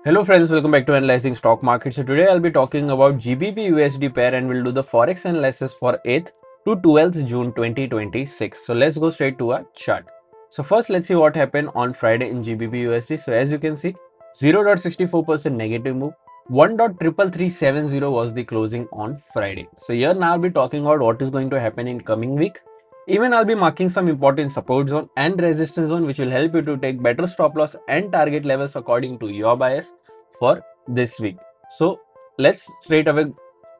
Hello friends, welcome back to Analyzing Stock Market. So today I'll be talking about GBP USD pair and we'll do the Forex analysis for 8th to 12th June 2026. So let's go straight to our chart. So first let's see what happened on Friday in GBP USD. So as you can see, 0.64% negative move. 1.33370 was the closing on Friday. So here now I'll be talking about what is going to happen in coming week. Even I'll be marking some important support zone and resistance zone which will help you to take better stop loss and target levels according to your bias for this week. So let's straight away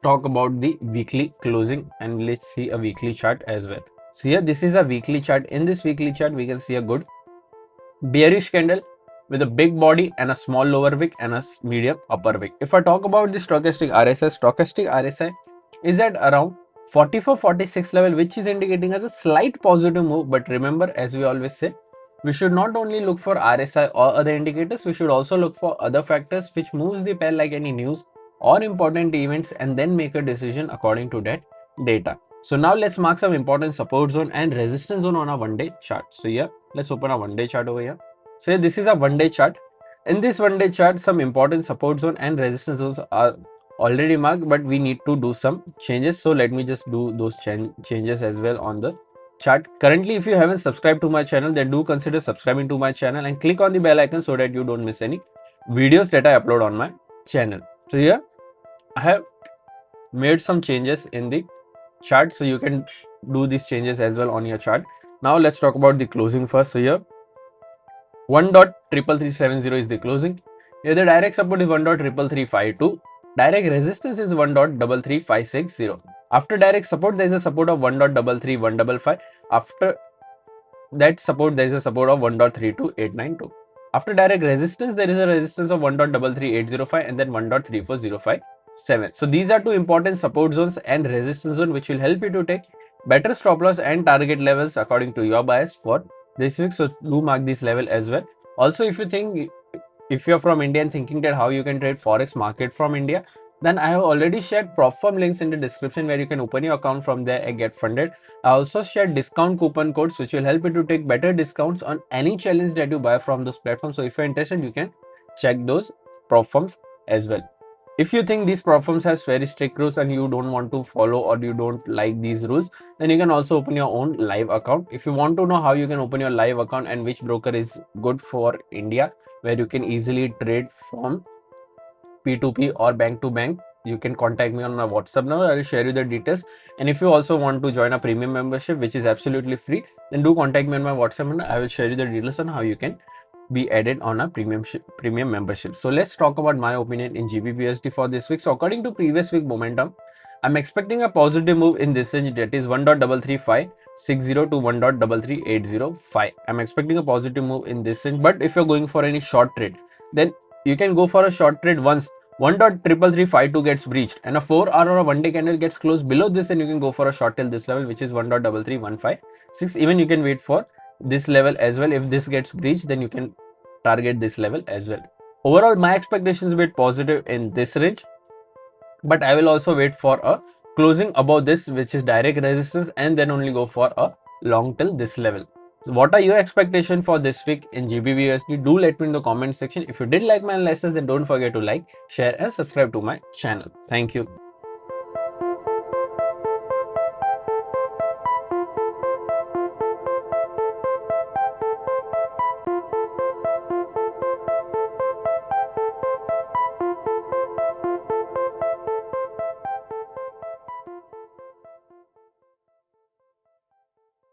talk about the weekly closing and let's see a weekly chart as well. So here this is a weekly chart. In this weekly chart we can see a good bearish candle with a big body and a small lower wick and a medium upper wick. If I talk about the stochastic RSI is at around 44-46 level, which is indicating as a slight positive move. But remember, as we always say, we should not only look for RSI or other indicators, we should also look for other factors which moves the pair like any news or important events and then make a decision according to that data. So now let's mark some important support zone and resistance zone on a one-day chart. So here, let's open a one-day chart over here. So here, this is a one-day chart. In this one-day chart, some important support zone and resistance zones are already marked, but we need to do some changes. So let me just do those changes as well on the chart. Currently, if you haven't subscribed to my channel, then do consider subscribing to my channel and click on the bell icon so that you don't miss any videos that I upload on my channel. So here, I have made some changes in the chart, so you can do these changes as well on your chart. Now let's talk about the closing first. So here 1.33370 is the closing. Here the direct support is 1.33352. Direct resistance is 1.33560. After direct support, there is a support of 1.33155. After that support, there is a support of 1.32892. After direct resistance, there is a resistance of 1.33805 and then 1.34057. So these are two important support zones and resistance zone which will help you to take better stop loss and target levels according to your bias for this week. So do mark this level as well. Also, if you're from India and thinking that how you can trade Forex market from India, then I have already shared prop firm links in the description where you can open your account from there and get funded. I also shared discount coupon codes which will help you to take better discounts on any challenge that you buy from those platforms. So if you're interested, you can check those prop firms as well. If you think these prop firms has very strict rules and you don't want to follow or you don't like these rules, then you can also open your own live account. If you want to know how you can open your live account and which broker is good for India, where you can easily trade from P2P or bank to bank, you can contact me on my WhatsApp number. I will share you the details. And if you also want to join a premium membership, which is absolutely free, then do contact me on my WhatsApp number. I will share you the details on how you can be added on a premium membership. So let's talk about my opinion in GBPUSD for this week. So according to previous week momentum, I'm expecting a positive move in this range, that is 1.33560 to 1.33805. I'm expecting a positive move in this range. But if you're going for any short trade, then you can go for a short trade once 1.33352 gets breached and a 4-hour or a one-day candle gets closed below this, and you can go for a short till this level, which is 1.33156. Even you can wait for this level as well. If this gets breached, then you can target this level as well. Overall, my expectations a bit positive in this range, but I will also wait for a closing above this, which is direct resistance, and then only go for a long till this level. So what are your expectations for this week in GBPUSD? Do let me in the comment section. If you did like my analysis, then don't forget to like, share and subscribe to my channel. Thank you.